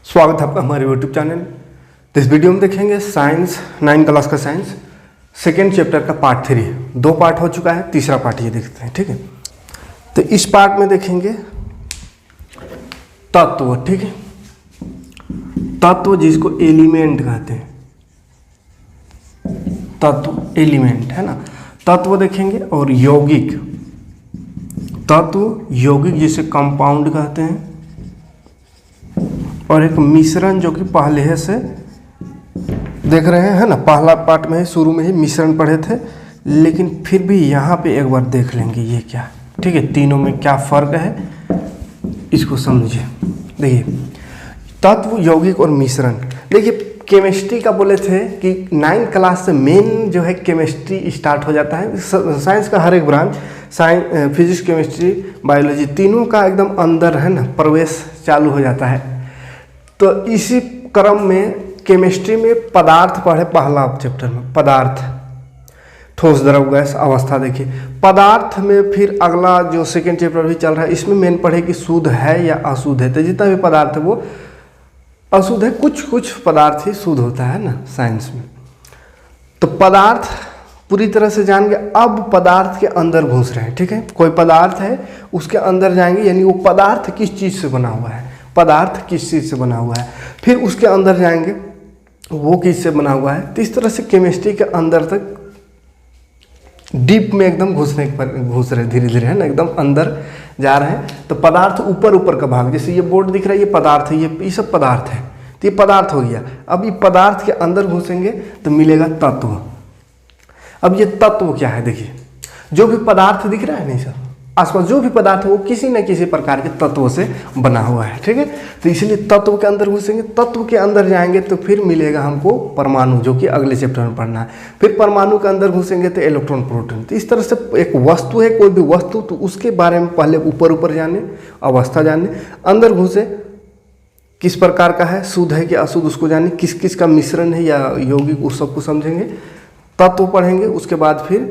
स्वागत है आपका हमारे यूट्यूब चैनल। तो इस वीडियो में देखेंगे साइंस 9 क्लास का साइंस सेकेंड चैप्टर का पार्ट 3। 2 पार्ट हो चुका है, तीसरा पार्ट ये देखते हैं। ठीक है, तो इस पार्ट में देखेंगे तत्व। ठीक है, तत्व जिसको एलिमेंट कहते हैं, तत्व एलिमेंट है ना। तत्व देखेंगे और यौगिक, तत्व यौगिक जिसे कंपाउंड कहते हैं, और एक मिश्रण जो कि पहले से देख रहे हैं ना, पहला पार्ट में शुरू में ही मिश्रण पढ़े थे, लेकिन फिर भी यहाँ पे एक बार देख लेंगे ये क्या है। ठीक है, तीनों में क्या फ़र्क है इसको समझिए। देखिए तत्व यौगिक और मिश्रण। देखिए केमिस्ट्री का बोले थे कि 9 क्लास से मेन जो है केमिस्ट्री स्टार्ट हो जाता है। साइंस का हर एक branch, science physics chemistry biology तीनों का एकदम अंदर है ना प्रवेश चालू हो जाता है। तो इसी क्रम में केमिस्ट्री में पदार्थ पढ़े, पहला चैप्टर में पदार्थ, ठोस द्रव गैस अवस्था। देखिए पदार्थ में फिर अगला जो सेकेंड चैप्टर भी चल रहा है इसमें मेन पढ़े कि शुद्ध है या अशुद्ध है। तो जितना भी पदार्थ है वो अशुद्ध है, कुछ पदार्थ ही शुद्ध होता है ना साइंस में। तो पदार्थ पूरी तरह से जान गए। अब पदार्थ के अंदर घुस रहे हैं। ठीक है, कोई पदार्थ है उसके अंदर जाएंगे, यानी वो पदार्थ किस चीज़ से बना हुआ है, पदार्थ किस चीज़ से बना हुआ है, फिर उसके अंदर जाएंगे वो किस से बना हुआ है। तो इस तरह से केमिस्ट्री के अंदर तक डीप में एकदम घुस रहे धीरे धीरे, है ना, एकदम अंदर जा रहे हैं। तो पदार्थ ऊपर का भाग, जैसे ये बोर्ड दिख रहा है ये पदार्थ है, ये सब पदार्थ है। तो ये पदार्थ हो गया। अब ये पदार्थ के अंदर घुसेंगे तो मिलेगा तत्व। अब ये तत्व क्या है, देखिए जो भी पदार्थ दिख रहा है नहीं सर, आसपास जो भी पदार्थ है वो किसी न किसी प्रकार के तत्वों से बना हुआ है। ठीक है, तो इसलिए तत्व के अंदर घुसेंगे, तत्व के अंदर जाएंगे तो फिर मिलेगा हमको परमाणु, जो कि अगले चैप्टर में पढ़ना है। फिर परमाणु के अंदर घुसेंगे तो इलेक्ट्रॉन प्रोटॉन। तो इस तरह से एक वस्तु है, कोई भी वस्तु, तो उसके बारे में पहले ऊपर जाने, अवस्था जाने, अंदर घुसे किस प्रकार का है, शुद्ध है कि अशुद्ध उसको जाने, किस किस का मिश्रण है या यौगिक, उस सबको समझेंगे। तत्व पढ़ेंगे, उसके बाद फिर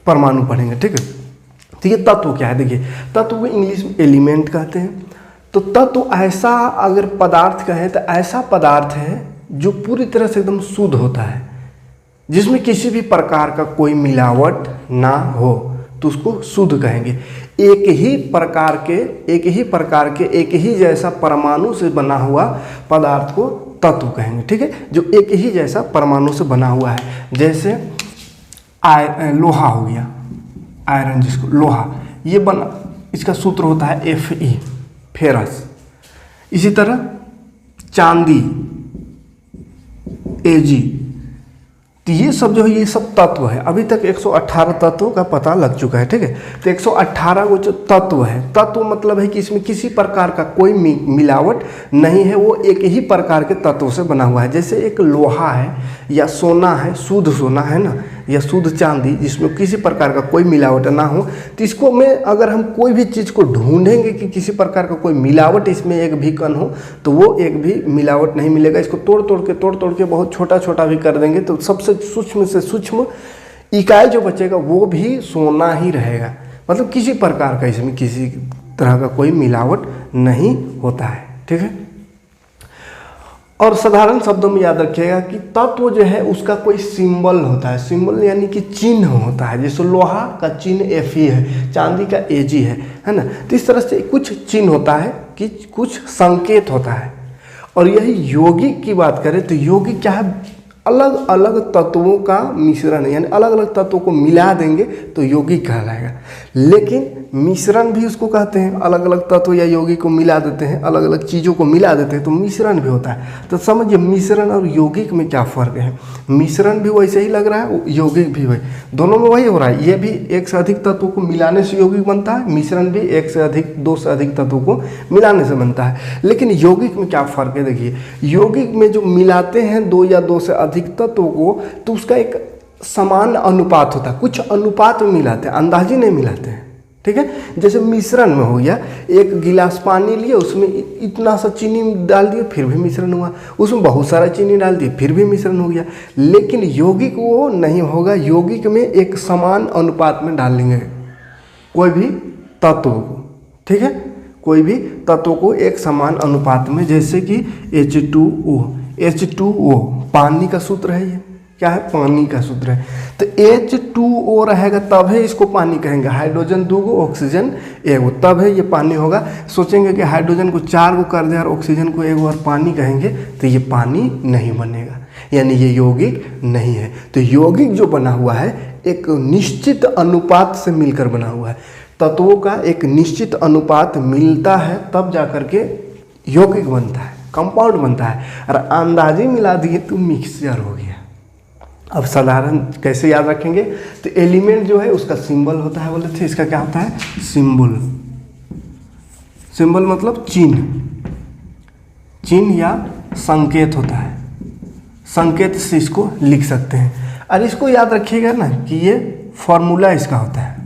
परमाणु पढ़ेंगे। ठीक है, तो ये तत्व क्या है, देखिए तत्व को इंग्लिश में एलिमेंट कहते हैं। तो तत्व ऐसा, अगर पदार्थ कहें तो ऐसा पदार्थ है जो पूरी तरह से एकदम शुद्ध होता है, जिसमें किसी भी प्रकार का कोई मिलावट ना हो, तो उसको शुद्ध कहेंगे। एक ही प्रकार के एक ही जैसा परमाणु से बना हुआ पदार्थ को तत्व कहेंगे। ठीक है, जो एक ही जैसा परमाणु से बना हुआ है, जैसे लोहा हो गया, आयरन जिसको लोहा, ये बना, इसका सूत्र होता है Fe, फेरस। इसी तरह चांदी Ag। तो ये सब जो है ये सब तत्व है। अभी तक 118 तत्वों का पता लग चुका है। ठीक है, तो 118 वो जो तत्व है, तत्व मतलब है कि इसमें किसी प्रकार का कोई मिलावट नहीं है, वो एक ही प्रकार के तत्व से बना हुआ है। जैसे एक लोहा है या सोना है, शुद्ध सोना है ना, या शुद्ध चांदी, जिसमें किसी प्रकार का कोई मिलावट ना हो, तो इसको में अगर हम कोई भी चीज़ को ढूंढेंगे कि किसी प्रकार का कोई मिलावट इसमें एक भी कण हो, तो वो एक भी मिलावट नहीं मिलेगा। इसको तोड़ के बहुत छोटा भी कर देंगे तो सबसे सूक्ष्म से सूक्ष्म इकाई जो बचेगा वो भी सोना ही रहेगा। मतलब किसी प्रकार का इसमें किसी तरह का कोई मिलावट नहीं होता है। ठीक है, और साधारण शब्दों में याद रखिएगा कि तत्व जो है उसका कोई सिंबल होता है, सिंबल यानी कि चिन्ह होता है। जैसे लोहा का चिन्ह Fe है, चांदी का Ag है ना। तो इस तरह से कुछ चिन्ह होता है कि कुछ संकेत होता है। और यही यौगिक की बात करें तो यौगिक क्या है, अलग अलग तत्वों का मिश्रण है, यानी अलग अलग तत्वों को मिला देंगे तो यौगिक कहलाएगा। लेकिन मिश्रण भी उसको कहते हैं, अलग अलग तत्व या यौगिक को मिला देते हैं, अलग अलग चीज़ों को मिला देते हैं तो मिश्रण भी होता है। तो समझिए मिश्रण और यौगिक में क्या फ़र्क है। मिश्रण भी वैसे ही लग रहा है, यौगिक भी वही, दोनों में वही हो रहा है। ये भी एक से अधिक तत्वों को मिलाने से यौगिक बनता है, मिश्रण भी एक से अधिक, 2 से अधिक तत्वों को मिलाने से बनता है। लेकिन यौगिक में क्या फ़र्क है, देखिए यौगिक में जो मिलाते हैं 2 या 2 से अधिक तत्वों को, तो उसका एक समान अनुपात होता है, कुछ अनुपात में मिलाते हैं, अंदाजी नहीं मिलाते हैं। ठीक है, जैसे मिश्रण में हो गया, 1 गिलास पानी लिए, उसमें इतना सा चीनी डाल दिया फिर भी मिश्रण हुआ, उसमें बहुत सारा चीनी डाल दिया फिर भी मिश्रण हो गया। लेकिन यौगिक वो नहीं होगा, यौगिक में एक समान अनुपात में डालेंगे कोई भी तत्व को। ठीक है, कोई भी तत्वों को एक समान अनुपात में, जैसे कि H2O। H2O पानी का सूत्र है, ये क्या है, पानी का सूत्र है। तो H2O रहेगा तब है इसको पानी कहेंगे। हाइड्रोजन 2 गो, ऑक्सीजन 1 गो, तब है ये पानी होगा। सोचेंगे कि हाइड्रोजन को 4 गो कर दे और ऑक्सीजन को 1 गो और पानी कहेंगे, तो ये पानी नहीं बनेगा, यानी ये यौगिक नहीं है। तो यौगिक जो बना हुआ है एक निश्चित अनुपात से मिलकर बना हुआ है। तत्वों का एक निश्चित अनुपात मिलता है तब जाकर के यौगिक बनता है, कंपाउंड बनता है। और अंदाजे मिला दिए तो मिक्सचर हो गया। अब साधारण कैसे याद रखेंगे, तो एलिमेंट जो है उसका सिंबल होता है, बोले थे इसका क्या होता है, सिंबल। सिंबल मतलब चिन्ह, चिन्ह या संकेत होता है। संकेत से इसको लिख सकते हैं। और इसको याद रखिएगा ना कि ये फॉर्मूला इसका होता है,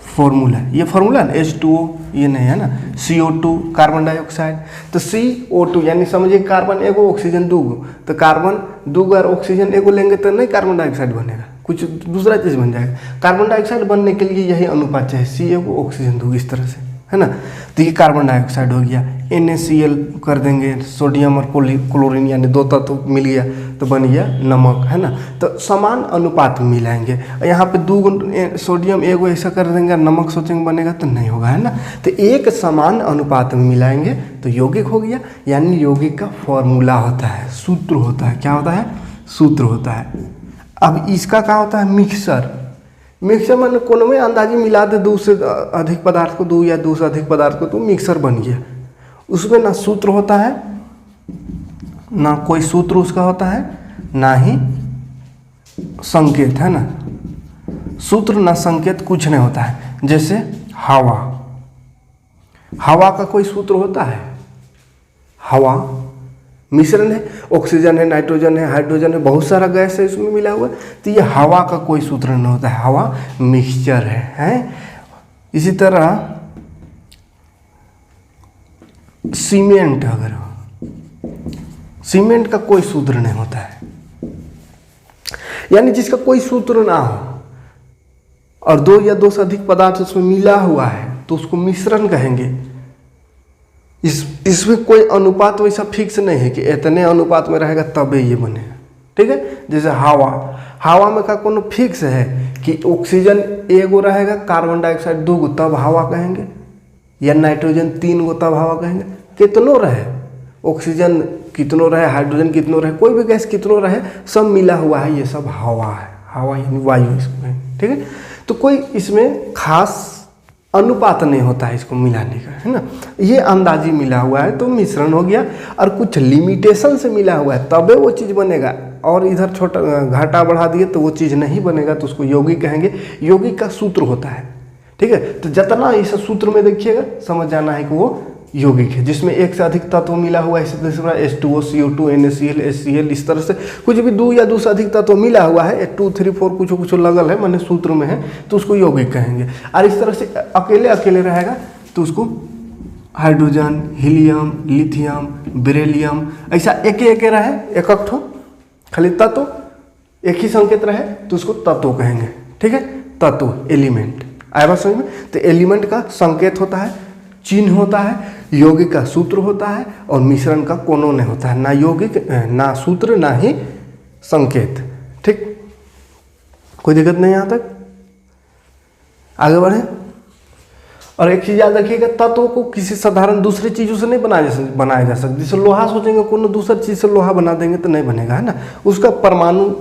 फॉर्मूला, ये फॉर्मूला H2O, ये नहीं है ना, CO2 कार्बन डाइऑक्साइड। तो CO2 यानी समझिए कार्बन 1 गो, ऑक्सीजन 2 गो, तो कार्बन 2 गो और ऑक्सीजन 1 गो लेंगे तो नहीं कार्बन डाइऑक्साइड बनेगा, कुछ दूसरा चीज़ बन जाएगा। कार्बन डाइऑक्साइड बनने के लिए यही अनुपात चाहिए, C1 गो ऑक्सीजन 2 इस तरह से, है ना। तो ये कार्बन डाइऑक्साइड हो गया। NaCl कर देंगे, सोडियम और क्लोरीन यानी 2 तत्व मिल गया तो बन गया नमक, है ना। तो समान अनुपात में मिलाएंगे। यहाँ पे 2 सोडियम 1 ऐसा कर देंगे, नमक सोचेंगे बनेगा तो नहीं होगा, है ना। तो एक समान अनुपात में मिलाएंगे तो यौगिक हो गया। यानी यौगिक का फॉर्मूला होता है, सूत्र होता है। क्या होता है, सूत्र होता है। अब इसका क्या होता है, मिक्सर। मिक्सर में कोनो में अंदाजी मिला दे 2 से अधिक पदार्थ को, 2 या 2 से अधिक पदार्थ को, तो मिक्सर बन गया। उसमें ना सूत्र होता है, ना कोई सूत्र उसका होता है, ना ही संकेत, है ना। सूत्र ना संकेत कुछ नहीं होता है। जैसे हवा, हवा का कोई सूत्र होता है, हवा मिश्रण है, ऑक्सीजन है, नाइट्रोजन है, हाइड्रोजन है, बहुत सारा गैस है इसमें मिला हुआ, तो ये हवा का कोई सूत्र नहीं होता है, हवा मिक्सचर है। इसी तरह सीमेंट, अगर सीमेंट का कोई सूत्र नहीं होता है, यानी जिसका कोई सूत्र ना हो और 2 या 2 से अधिक पदार्थ उसमें मिला हुआ है तो उसको मिश्रण कहेंगे। इसमें कोई अनुपात वैसा फिक्स नहीं है कि इतने अनुपात में रहेगा तब ये बनेगा, ठीक है। जैसे हवा, हवा में का कोनो फिक्स है कि ऑक्सीजन 1 गो रहेगा, कार्बन डाइऑक्साइड 2 गो तब हवा कहेंगे, या नाइट्रोजन 3 गो तब हवा कहेंगे। कितनों रहे, ऑक्सीजन कितनों रहे, हाइड्रोजन कितनों रहे, कोई भी गैस कितनों रहे, सब मिला हुआ है, ये सब हवा है। हवा यानी वायु इसको कहेंगे, ठीक है। तो कोई इसमें खास अनुपात नहीं होता है इसको मिलाने का, है ना। ये अंदाजी मिला हुआ है तो मिश्रण हो गया। और कुछ लिमिटेशन से मिला हुआ है तबे वो चीज़ बनेगा, और इधर छोटा घाटा बढ़ा दिए तो वो चीज़ नहीं बनेगा, तो उसको यौगिक कहेंगे। यौगिक का सूत्र होता है, ठीक है। तो जितना इस सूत्र में देखिएगा समझ जाना है कि वो यौगिक है, जिसमें 1 से अधिक तत्व मिला हुआ है। इसी तरह से H2O, CO2, NaCl, HCl, इस तरह से कुछ भी 2 या 2 से अधिक तत्व मिला हुआ है, 2, 3, 4 कुछ कुछ लगल है, माने सूत्र में है, तो उसको यौगिक कहेंगे। और इस तरह से अकेले अकेले रहेगा तो उसको हाइड्रोजन, हीलियम, लिथियम, बेरिलियम, ऐसा एक रहे, एक ठो खाली तत्व, एक ही संकेत रहे तो उसको तत्व कहेंगे, ठीक है। तत्व, एलिमेंट, आया बात समझ में। तो एलिमेंट का संकेत होता है, चिन्ह होता है, यौगिक का सूत्र होता है, और मिश्रण का कोनो नहीं होता है, ना यौगिक, ना सूत्र, ना ही संकेत, ठीक। कोई दिक्कत नहीं यहाँ तक, आगे बढ़े। और एक चीज याद रखिएगा, तत्व को किसी साधारण दूसरी चीजों से नहीं बनाया जा सकता। जैसे लोहा सोचेंगे कोनो दूसरी चीज से लोहा बना देंगे तो नहीं बनेगा, है ना। उसका परमाणु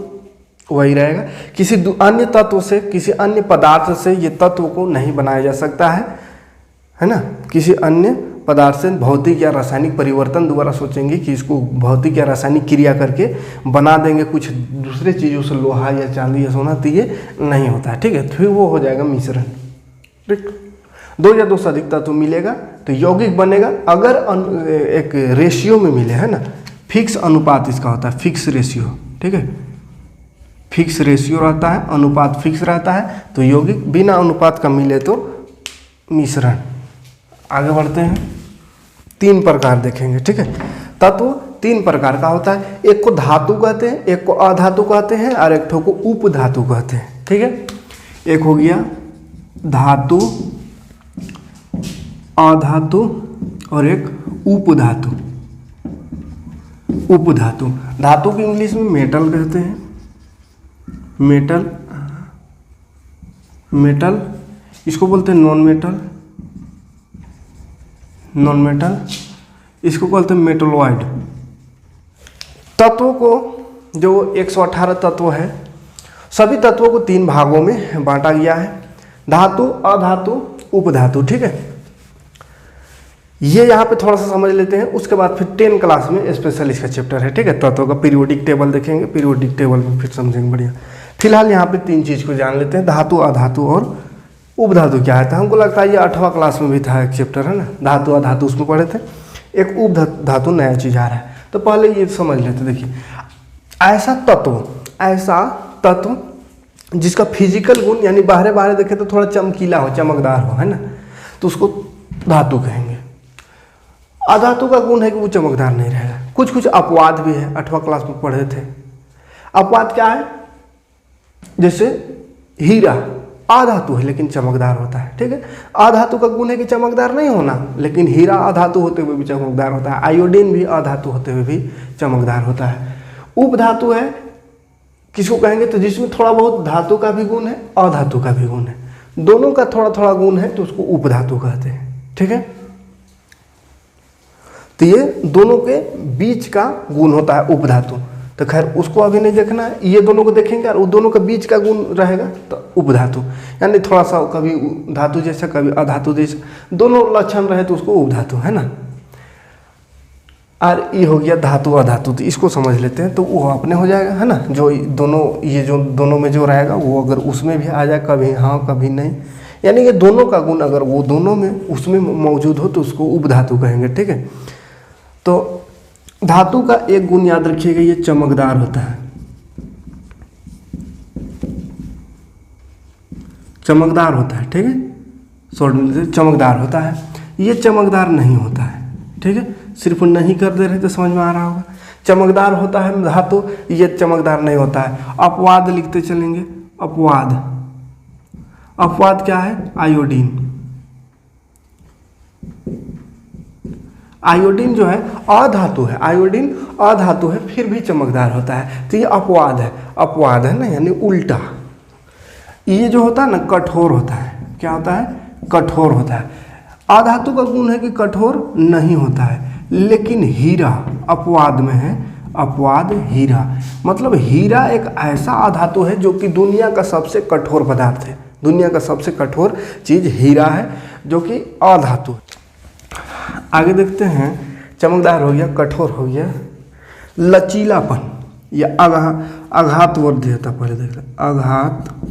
वही रहेगा। किसी अन्य तत्व से, किसी अन्य पदार्थ से ये तत्व को नहीं बनाया जा सकता है ना। किसी अन्य पदार्थ से भौतिक या रासायनिक परिवर्तन द्वारा सोचेंगे कि इसको भौतिक या रासायनिक क्रिया करके बना देंगे कुछ दूसरे चीज़ों से, लोहा या चांदी या सोना, तो ये नहीं होता है, ठीक है। फिर वो हो जाएगा मिश्रण, ठीक। 2 या 2 से अधिक तत्व मिलेगा तो यौगिक बनेगा। अगर एक रेशियो में मिले, है ना, फिक्स अनुपात इसका होता है, फिक्स रेशियो, ठीक है। फिक्स रेशियो रहता है, अनुपात फिक्स रहता है तो यौगिक। बिना अनुपात का मिले तो मिश्रण। आगे बढ़ते हैं, 3 प्रकार देखेंगे, ठीक है। तत्व 3 प्रकार का होता है। एक को धातु कहते हैं, एक को अधातु कहते हैं, और एक को उपधातु कहते हैं, ठीक है। एक हो गया धातु, अधातु और एक उपधातु। उपधातु, धातु की इंग्लिश में मेटल कहते हैं, मेटल, मेटल, इसको बोलते हैं नॉन मेटल, नॉन मेटल, इसको बोलते हैं मेटलॉइड। तत्वों को, जो 118 तत्व है, सभी तत्वों को 3 भागों में बांटा गया है, धातु, अधातु, उपधातु। ठीक है, ये यहाँ पे थोड़ा सा समझ लेते हैं, उसके बाद फिर 10 क्लास में स्पेशल इसका चैप्टर है। ठीक है, तत्वों का पीरियोडिक टेबल देखेंगे, पीरियोडिक टेबल में फिर समझेंगे बढ़िया। फिलहाल यहाँ पे 3 चीज़ को जान लेते हैं, धातु, अधातु और उपधातु क्या है। तो हमको लगता है ये 8वां क्लास में भी था एक चैप्टर, है ना, धातु अधातु, उसमें पढ़े थे। एक उपधातु नया चीज़ आ रहा है, तो पहले ये समझ लेते। देखिए, ऐसा तत्व जिसका फिजिकल गुण यानी बाहरे बाहरे देखे तो थोड़ा चमकीला हो, चमकदार हो, है ना, तो उसको धातु कहेंगे। अधातु का गुण है कि वो चमकदार नहीं रहेगा। कुछ कुछ अपवाद भी है, 8वां क्लास में पढ़े थे। अपवाद क्या है? जैसे हीरा अधातु है लेकिन चमकदार होता है। ठीक है, अधातु का गुण है कि चमकदार नहीं होना, लेकिन हीरा अधातु होते हुए भी चमकदार होता है। आयोडीन भी अधातु होते हुए भी चमकदार होता है। उपधातु है, किसको कहेंगे? तो जिसमें थोड़ा बहुत धातु का भी गुण है, अधातु का भी गुण है, दोनों का थोड़ा थोड़ा गुण है, तो उसको उपधातु कहते हैं। ठीक है, तो ये दोनों के बीच का गुण होता है उपधातु। तो खैर उसको अभी नहीं देखना है, ये दोनों को देखेंगे और वो दोनों के बीच का गुण रहेगा तो उपधातु, यानी थोड़ा सा कभी धातु जैसा कभी अधातु जैसा, दोनों लक्षण रहे तो उसको उपधातु, है ना। और ये हो गया धातु अधातु, तो इसको समझ लेते हैं तो वो अपने हो जाएगा, है ना। जो दोनों, ये जो दोनों में जो रहेगा वो अगर उसमें भी आ जाए, कभी हाँ कभी नहीं, यानी ये दोनों का गुण अगर वो दोनों में उसमें मौजूद हो तो उसको उपधातु कहेंगे। ठीक है, तो धातु का एक गुण याद रखिएगा, ये चमकदार होता है। चमकदार होता है, ठीक है, शॉर्ट में चमकदार होता है। ये चमकदार नहीं होता है। ठीक है, सिर्फ नहीं कर दे रहे तो समझ में आ रहा होगा। चमकदार होता है धातु, ये चमकदार नहीं होता है। अपवाद लिखते चलेंगे, अपवाद। अपवाद क्या है? आयोडीन। आयोडीन जो है अधातु है, आयोडीन अधातु है, फिर भी चमकदार होता है, तो ये अपवाद है। अपवाद है ना, यानी उल्टा। ये जो होता है ना, कठोर होता है। क्या होता है? कठोर होता है। अधातु का गुण है कि कठोर नहीं होता है, लेकिन हीरा अपवाद में है। अपवाद हीरा मतलब हीरा एक ऐसा अधातु है जो कि दुनिया का सबसे कठोर पदार्थ है। दुनिया का सबसे कठोर चीज हीरा है, जो कि अधातु है। आगे देखते हैं, चमकदार हो गया, कठोर हो गया, लचीलापन या आघातवर्धी होता। पहले देख लें, आघातवर्धी।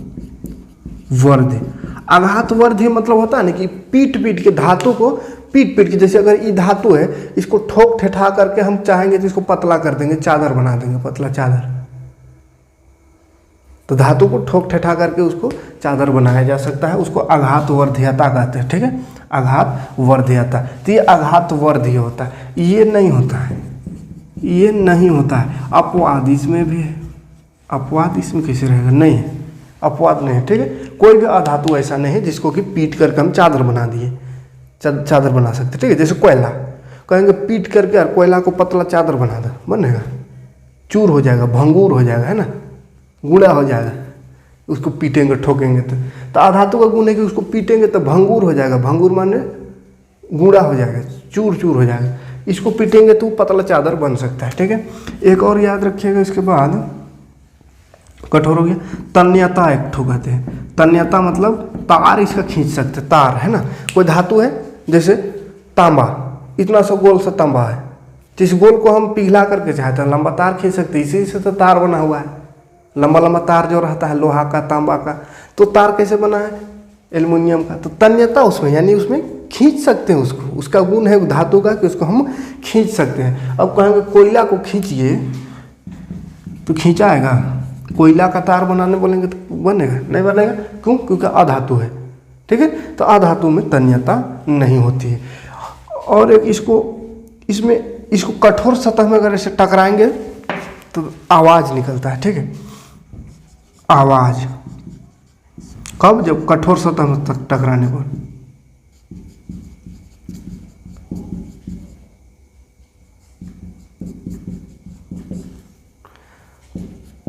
आघातवर्धी मतलब होता है ना कि पीट पीट के धातु को, पीट पीट के, जैसे अगर ये धातु है, इसको ठोक ठेठा करके हम चाहेंगे तो इसको पतला कर देंगे, चादर बना देंगे, पतला चादर। तो धातु को ठोक ठेठा करके उसको चादर बनाया जा सकता है, उसको आघातवर्धीयता कहते हैं। ठीक है, आघातवर्धीयता। तो ये आघातवर्धी होता है, ये नहीं होता है, ये नहीं होता है। अपवाद इसमें भी है। अपवाद इसमें कैसे रहेगा? नहीं है, अपवाद नहीं है। ठीक है, कोई भी अधातु ऐसा नहीं है जिसको कि पीट करके हम चादर बना दिए, चादर बना सकते। ठीक है, जैसे कोयला, कहेंगे पीट करके और कोयला को पतला चादर बना दो, बनेगा? चूर हो जाएगा, भंगूर हो जाएगा, है ना, गूढ़ा हो जाएगा। उसको पीटेंगे ठोकेंगे तो अधातु का गुण है कि उसको पीटेंगे तो भंगूर हो जाएगा। भंगूर माने गूढ़ा हो जाएगा, चूर चूर हो जाएगा। इसको पीटेंगे तो पतला चादर बन सकता है। ठीक है, एक और याद रखिएगा, इसके बाद कठोर हो गया, तन्यता एक ठो कहते हैं। तन्यता मतलब तार इसका खींच सकते, तार, है ना। कोई धातु है जैसे तांबा, इतना सा गोल सा तांबा है, तो इस गोल को हम पिघला करके चाहते हैं लंबा तार खींच सकते, इसी से तो तार बना हुआ है। लंबा लंबा तार जो रहता है लोहा का, तांबा का, तो तार कैसे बना है? एल्युमिनियम का। तो तन्यता उसमें, यानी उसमें खींच सकते हैं उसको, उसका गुण है धातु का कि उसको हम खींच सकते हैं। अब कहेंगे कोयला को खींचिए तो खींचाएगा? कोयला का तार बनाने बोलेंगे तो बनेगा? नहीं बनेगा। क्यों? क्योंकि अधातु है। ठीक है, तो अधातु में तन्यता नहीं होती है। और एक इसको कठोर सतह में अगर ऐसे टकराएंगे तो आवाज निकलता है। ठीक है, आवाज कब? जब कठोर सतह में टकराने पर।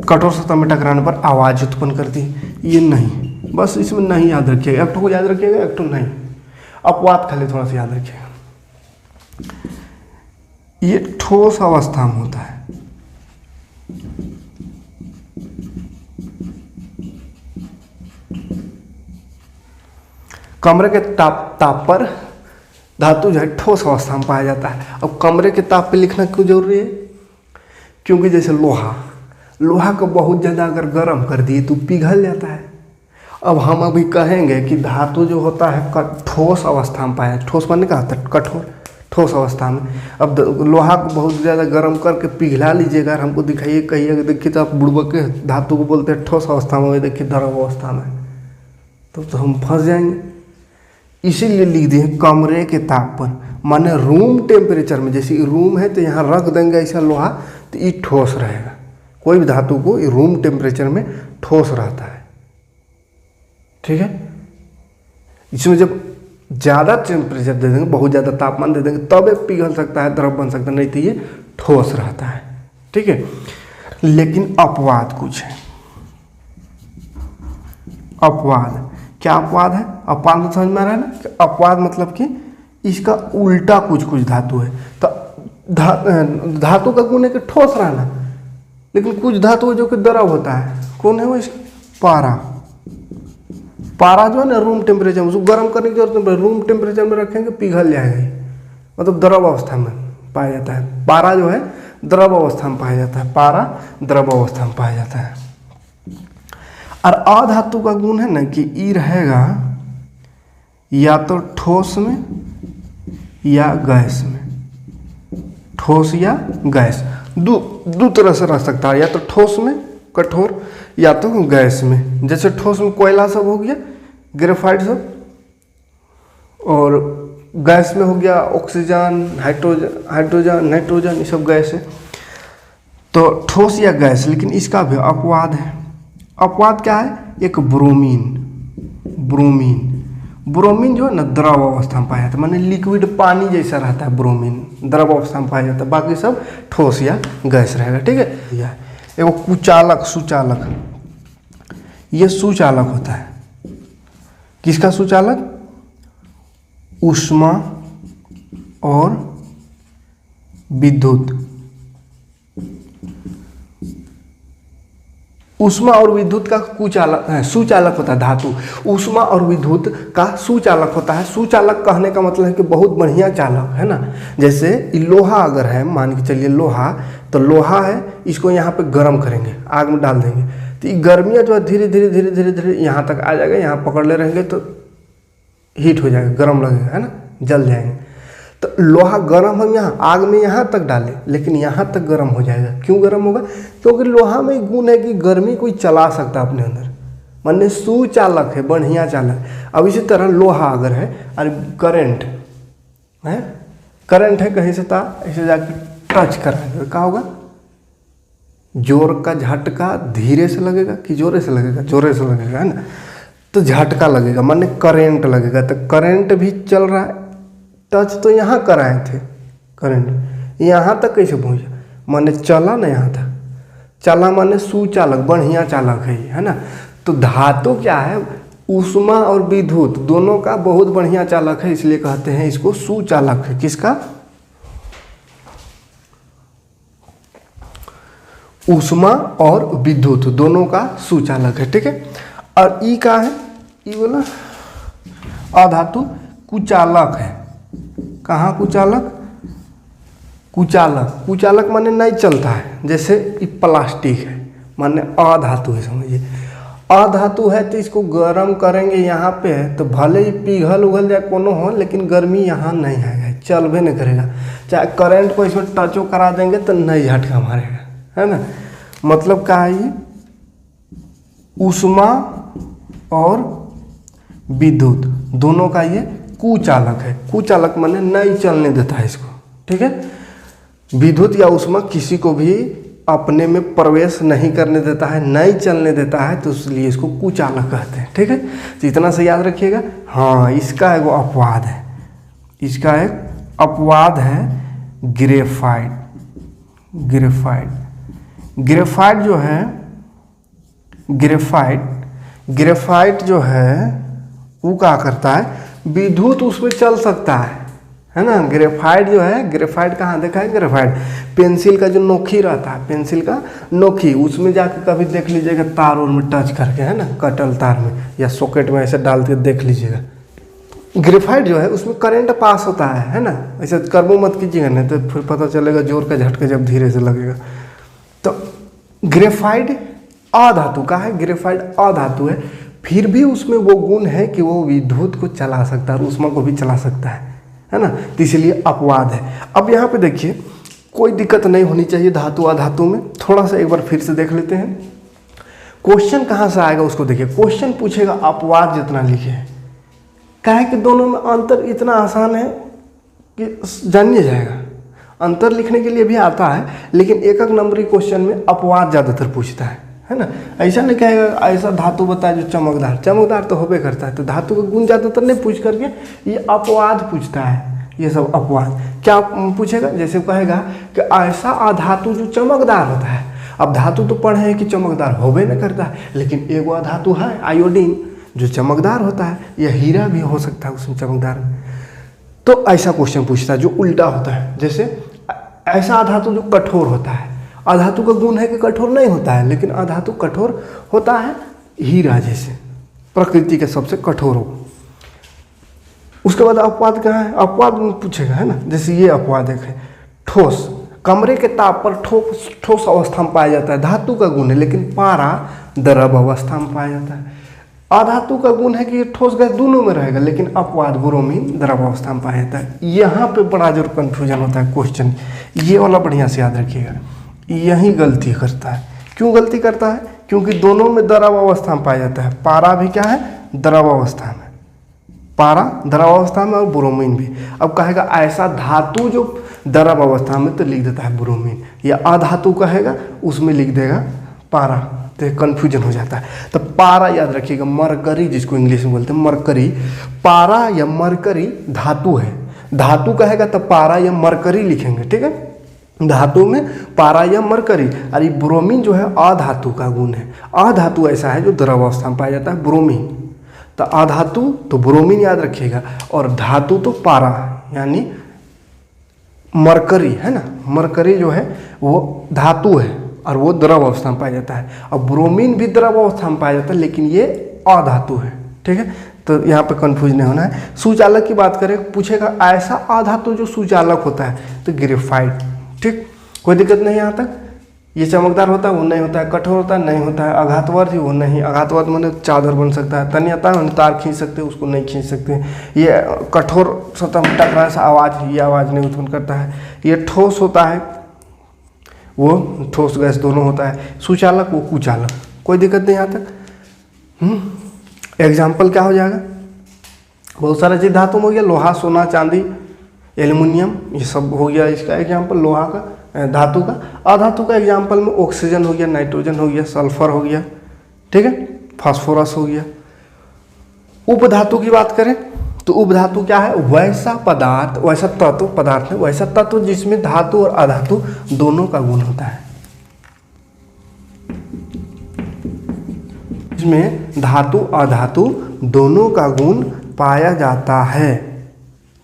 कठोर सतह में टकराने पर आवाज़ उत्पन्न करती है। ये नहीं, बस इसमें नहीं याद रखिएगा, एक ठो को याद रखिएगा, एक ठो नहीं। अपवाद खाली थोड़ा सा याद रखिएगा। ये ठोस अवस्था में होता है। कमरे के ताप पर धातु जो है ठोस अवस्था में पाया जाता है। अब कमरे के ताप पे लिखना क्यों जरूरी है? क्योंकि जैसे लोहा को बहुत ज़्यादा अगर गर्म कर दिए तो पिघल जाता है। अब हम अभी कहेंगे कि धातु जो होता है ठोस अवस्था में पाया, ठोस माने क्या होता है? कठोर, ठोस अवस्था में। अब लोहा को बहुत ज़्यादा गर्म करके पिघला लीजिएगा, हमको दिखाइए, कहिए देखिए तो आप बुड़बक के धातु को बोलते हैं ठोस अवस्था में, देखिए द्रव अवस्था में, तो हम फंस जाएंगे। इसीलिए लिख दिए कमरे के ताप पर, माने रूम टेम्परेचर में। जैसे रूम है तो यहाँ रख देंगे ऐसा लोहा तो ये ठोस रहेगा। कोई भी धातु को रूम टेम्परेचर में ठोस रहता है, ठीक है। इसमें जब ज़्यादा टेम्परेचर दे देंगे, बहुत ज़्यादा तापमान दे देंगे, तब ये पिघल सकता है, द्रव बन सकता है, नहीं तो ये ठोस रहता है, ठीक है। लेकिन अपवाद कुछ है। अपवाद क्या अपवाद है? अपवाद तो समझ में आ रहा है ना कि अपवाद मतलब कि इसका उल्टा कुछ धातु है। तो धातु का गुण है कि ठोस रहना, लेकिन कुछ धातु है जो कि द्रव होता है। कौन है वो? इसका पारा जो है ना रूम टेम्परेचर में, उसको गर्म करने की जरूरत नहीं, रूम टेम्परेचर में रखेंगे पिघल जाएगा, मतलब द्रव अवस्था में पाया जाता है। पारा जो है द्रव अवस्था में पाया जाता है, पारा द्रव अवस्था में पाया जाता है। और अधातु का गुण है ना कि ई रहेगा या तो ठोस में या गैस में, ठोस या गैस, दो तरह से रह सकता है, या तो ठोस में कठोर या तो गैस में। जैसे ठोस में कोयला सब हो गया, ग्रेफाइट सब, और गैस में हो गया ऑक्सीजन, हाइड्रोजन, नाइट्रोजन, ये सब गैस है। तो ठोस या गैस, लेकिन इसका भी अपवाद है। अपवाद क्या है? एक ब्रोमीन जो है ना द्रव अवस्था में पाया जाता है, माने लिक्विड पानी जैसा रहता है। ब्रोमीन द्रव अवस्था में पाया जाता है, बाकी सब ठोस या गैस रहेगा, ठीक है। एगो कुचालक, सुचालक, ये सुचालक होता है। किसका सुचालक? ऊष्मा और विद्युत। ऊष्मा और विद्युत का सुचालक होता है धातु। ऊष्मा और विद्युत का सुचालक होता है। सुचालक कहने का मतलब है कि बहुत बढ़िया चालक है ना। जैसे लोहा अगर है, मान के चलिए लोहा, तो लोहा है, इसको यहाँ पे गर्म करेंगे, आग में डाल देंगे, तो ये गर्मियाँ जो है धीरे धीरे यहाँ तक आ जाएगा, यहाँ पकड़ ले रहेंगे तो हीट हो जाएगा, गर्म लगेगा, है ना, जल जाएंगे। तो लोहा गर्म हम यहाँ आग में यहाँ तक डालें, लेकिन यहाँ तक गर्म हो जाएगा। क्यों गर्म होगा? क्योंकि लोहा में गुण है कि गर्मी कोई चला सकता है अपने अंदर, माने सुचालक है, बढ़िया चालक। अब इसी तरह लोहा अगर है और करंट है कहीं से था ऐसे जाके टच कर रहा है, क्या होगा? जोर का झटका धीरे से लगेगा कि जोरे से लगेगा? जोरे से लगेगा, है ना। तो झटका लगेगा, माने करेंट लगेगा। तो करंट भी चल रहा है, टच तो यहाँ कराए थे, करंट यहाँ तक कैसे पहुँचा? माने चला ना यहाँ तक, चला माने सुचालक, बढ़िया चालक है ना। तो धातु क्या है? ऊष्मा और विद्युत दोनों का बहुत बढ़िया चालक है, इसलिए कहते हैं इसको सुचालक है। किसका? ऊष्मा और विद्युत दोनों का सुचालक है, ठीक है। और ई का है, ई बोला अधातु कुचालक है। कहाँ कुचालक? कुचालक माने नहीं चलता है, जैसे ये प्लास्टिक है, माने अधातु है, समझिए। अधातु है तो इसको गर्म करेंगे यहाँ पे, तो भले ही पिघल उघल जाए कोनो हो, लेकिन गर्मी यहाँ नहीं आएगा, चलबे नहीं करेगा। चाहे करंट को इसमें टचो करा देंगे तो नहीं झटका मारेगा, है ना। मतलब क्या है? ये ऊष्मा और विद्युत दोनों का ये कुचालक है। कुचालक माने नहीं चलने देता है इसको, ठीक है। विद्युत या ऊष्मा किसी को भी अपने में प्रवेश नहीं करने देता है, नहीं चलने देता है, तो इसलिए इसको कुचालक कहते हैं, ठीक है। तो इतना से याद रखिएगा। हाँ, इसका एक अपवाद है, इसका एक अपवाद है ग्रेफाइट। ग्रेफाइट जो है ग्रेफाइट जो है वो क्या करता है, विद्युत उसमें चल सकता है ना। ग्रेफाइट जो है, ग्रेफाइट कहाँ देखा है, ग्रेफाइट पेंसिल का जो नोखी रहता है, पेंसिल का नोखी, उसमें जाके कभी देख लीजिएगा तार और में टच करके, है ना, कटल तार में या सॉकेट में ऐसे डाल के देख लीजिएगा। ग्रेफाइट जो है उसमें करंट पास होता है ना, ऐसे कर्मो मत कीजिएगा नहीं तो फिर पता चलेगा जोर का झटका जब धीरे से लगेगा। तो ग्रेफाइट अधातु का है, ग्रेफाइट अधातु है, फिर भी उसमें वो गुण है कि वो विद्युत को चला सकता है और ऊष्मा को भी चला सकता है ना, तो इसलिए अपवाद है। अब यहाँ पे देखिए कोई दिक्कत नहीं होनी चाहिए धातु अधातु में। थोड़ा सा एक बार फिर से देख लेते हैं क्वेश्चन कहाँ से आएगा उसको देखिए। क्वेश्चन पूछेगा अपवाद जितना लिखे, क्या है कि दोनों में अंतर इतना आसान है कि जानिए जाएगा। अंतर लिखने के लिए भी आता है, लेकिन एक एक नंबरी क्वेश्चन में अपवाद ज़्यादातर पूछता है ना। ऐसा नहीं कहेगा ऐसा धातु बताए जो चमकदार, चमकदार तो होबे करता है, तो धातु का गुण ज़्यादातर नहीं पूछ करके ये अपवाद पूछता है। ये सब अपवाद क्या पूछेगा, जैसे कहेगा कि ऐसा अधातु जो चमकदार होता है। अब धातु तो पढ़े हैं कि चमकदार होबे नहीं करता है, लेकिन एक अधातु है आयोडीन जो चमकदार होता है, या हीरा भी हो सकता है उसमें चमकदार में। तो ऐसा क्वेश्चन पूछता है जो उल्टा होता है। जैसे ऐसा अधातु जो कठोर होता है, अधातु का गुण है कि कठोर नहीं होता है, लेकिन अधातु कठोर होता है, हीरा जैसे प्रकृति के सबसे कठोर हो। उसके बाद अपवाद कहाँ है, अपवाद में पूछेगा, है ना। जैसे ये अपवाद एक है, ठोस, कमरे के ताप पर ठोस अवस्था में पाया जाता है, धातु का गुण है, लेकिन पारा द्रव अवस्था में पाया जाता है। अधातु का गुण है कि ये ठोस गैस दोनों में रहेगा, लेकिन अपवाद ब्रोमीन द्रव अवस्था में पाया जाता है। यहाँ पे बड़ा जो कन्फ्यूजन होता है क्वेश्चन, ये वाला बढ़िया से याद रखिएगा, यही गलती करता है। क्यों गलती करता है, क्योंकि दोनों में द्रव अवस्था में पाया जाता है। पारा भी क्या है, द्रव अवस्था में, पारा द्रव अवस्था में और ब्रोमीन भी। अब कहेगा ऐसा धातु जो द्रव अवस्था में, तो लिख देता है ब्रोमीन, या अधातु कहेगा उसमें लिख देगा पारा, तो कन्फ्यूजन हो जाता है। तो पारा याद रखिएगा, मरकरी जिसको इंग्लिश में बोलते हैं मरकरी, पारा या मरकरी धातु है। धातु कहेगा तो पारा या मरकरी लिखेंगे, ठीक है, धातु में पारा या मरकरी। अरे ब्रोमीन जो है अधातु का गुण है, अधातु ऐसा है जो द्रव अवस्था में पाया जाता है, ब्रोमीन। तो अधातु तो ब्रोमीन याद रखिएगा, और धातु तो पारा यानी मरकरी, है ना। मरकरी जो है वो धातु है और वो द्रव अवस्था में पाया जाता है, और ब्रोमीन भी द्रव अवस्था में पाया जाता है, लेकिन ये अधातु है, ठीक है। तो यहाँ पे कंफ्यूज नहीं होना है। सुचालक की बात करें, पूछेगा ऐसा अधातु जो सुचालक होता है, तो ग्रेफाइट, ठीक, कोई दिक्कत नहीं यहाँ तक। ये चमकदार होता है वो नहीं होता है, कठोर होता है नहीं होता है, आघातवर्ती वो नहीं, आघातवर्त माने चादर बन सकता है, तन्यता तार खींच सकते हैं उसको नहीं खींच सकते। ये कठोर सतह में टकराने से आवाज़, ये आवाज़ नहीं उत्पन्न करता है। ये ठोस होता है, वो ठोस गैस दोनों होता है। सुचालक वो कुचालक, कोई दिक्कत नहीं यहाँ तक। एग्जाम्पल क्या हो जाएगा, बहुत सारा चीज धातु में हो गया, लोहा, सोना, चांदी, एल्युमिनियम, ये सब हो गया इसका एग्जाम्पल लोहा का, धातु का। अधातु का एग्जाम्पल में ऑक्सीजन हो गया, नाइट्रोजन हो गया, सल्फर हो गया, ठीक है, फास्फोरस हो गया। उपधातु की बात करें तो उपधातु क्या है, वैसा पदार्थ, वैसा तत्व, पदार्थ है वैसा तत्व जिसमें धातु और अधातु दोनों का गुण होता है, जिसमें धातु अधातु दोनों का गुण पाया जाता है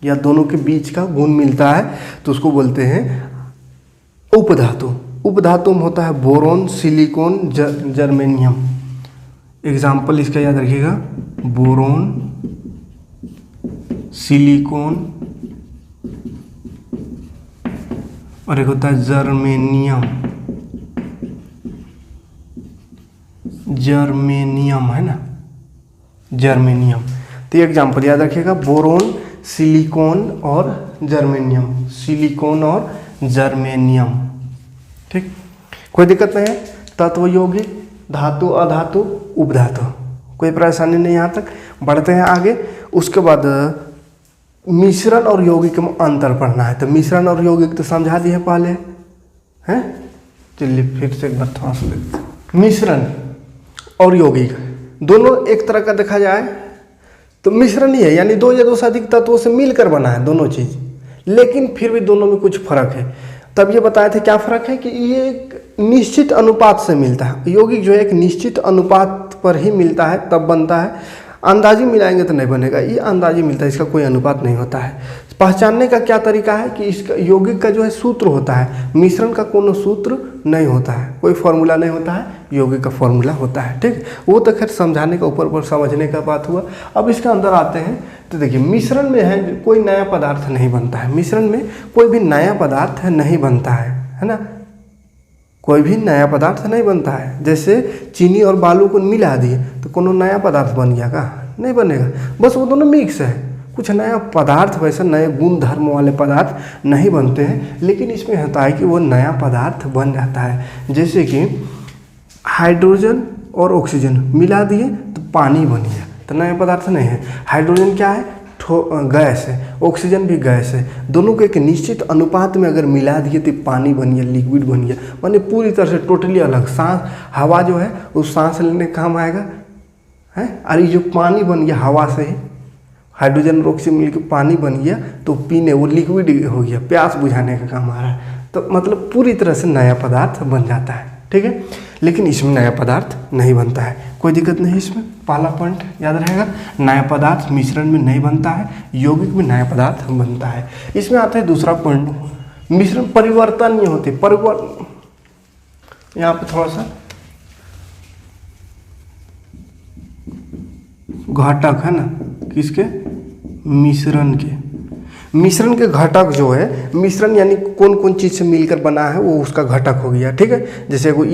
या दोनों के बीच का गुण मिलता है, तो उसको बोलते हैं उपधातु। उपधातु में होता है बोरोन, सिलिकॉन, जर्मेनियम। एग्जाम्पल इसका याद रखिएगा, बोरोन, सिलिकॉन और एक होता है जर्मेनियम। जर्मेनियम है ना, जर्मेनियम। तो ये एग्जाम्पल याद रखिएगा, बोरोन, सिलिकॉन और जर्मेनियम, सिलिकॉन और जर्मेनियम, ठीक, कोई दिक्कत नहीं है। तत्व यौगिक, धातु अधातु, उपधातु, कोई परेशानी नहीं यहाँ तक। बढ़ते हैं आगे। उसके बाद मिश्रण और यौगिक में अंतर पढ़ना है। तो मिश्रण और यौगिक तो समझा दिए पहले, हैं, चलिए फिर से एक बार थोड़ा सा देखते हैं। मिश्रण और यौगिक दोनों एक तरह का देखा जाए तो मिश्रण ही है, यानी दो या दो से अधिक तत्वों से मिलकर बना है दोनों चीज़, लेकिन फिर भी दोनों में कुछ फर्क है। तब ये बताए थे क्या फ़र्क है कि ये एक निश्चित अनुपात से मिलता है, यौगिक जो है एक निश्चित अनुपात पर ही मिलता है तब बनता है, अंदाजी मिलाएंगे तो नहीं बनेगा, ये अंदाजी मिलता है, इसका कोई अनुपात नहीं होता है। पहचानने का क्या तरीका है कि इसका यौगिक का जो है सूत्र होता है, मिश्रण का कोनो सूत्र नहीं होता है, कोई फॉर्मूला नहीं होता है, यौगिक का फॉर्मूला होता है। ठीक, वो तो खैर समझाने का ऊपर समझने का बात हुआ। अब इसके अंदर आते हैं तो देखिए मिश्रण में है कोई नया पदार्थ नहीं बनता है, मिश्रण में कोई भी नया पदार्थ नहीं बनता है ना, कोई भी नया पदार्थ नहीं बनता है। जैसे चीनी और बालू को मिला दिए तो कोनो नया पदार्थ बन गया का? नहीं बनेगा, बस वो दोनों मिक्स है, कुछ नया पदार्थ वैसे नए गुण धर्म वाले पदार्थ नहीं बनते हैं। लेकिन इसमें होता है कि वो नया पदार्थ बन जाता है। जैसे कि हाइड्रोजन और ऑक्सीजन मिला दिए तो पानी बन गया, तो नया पदार्थ नहीं है। हाइड्रोजन क्या है? गैस है, ऑक्सीजन भी गैस है, दोनों को एक निश्चित अनुपात में अगर मिला दिए तो पानी बन गया, लिक्विड बन गया, माने पूरी तरह से टोटली अलग। सांस, हवा जो है वो सांस लेने काम आएगा है, और ये जो पानी बन गया हवा से ही, हाइड्रोजन और ऑक्सीजन मिलकर पानी बन गया तो पीने वो लिक्विड हो गया, प्यास बुझाने का काम आ रहा है। तो मतलब पूरी तरह से नया पदार्थ बन जाता है। ठीक है, लेकिन इसमें नया पदार्थ नहीं बनता है, कोई दिक्कत नहीं इसमें। पहला पॉइंट याद रहेगा, नया पदार्थ मिश्रण में नहीं बनता है, यौगिक में नया पदार्थ बनता है। इसमें आता है दूसरा पॉइंट, मिश्रण परिवर्तनीय होते। यहाँ पे थोड़ा सा घटक है ना, किसके? मिश्रण के घटक जो है, मिश्रण यानी कौन कौन चीज़ से मिलकर बना है वो उसका घटक हो गया। ठीक है, जैसे एगो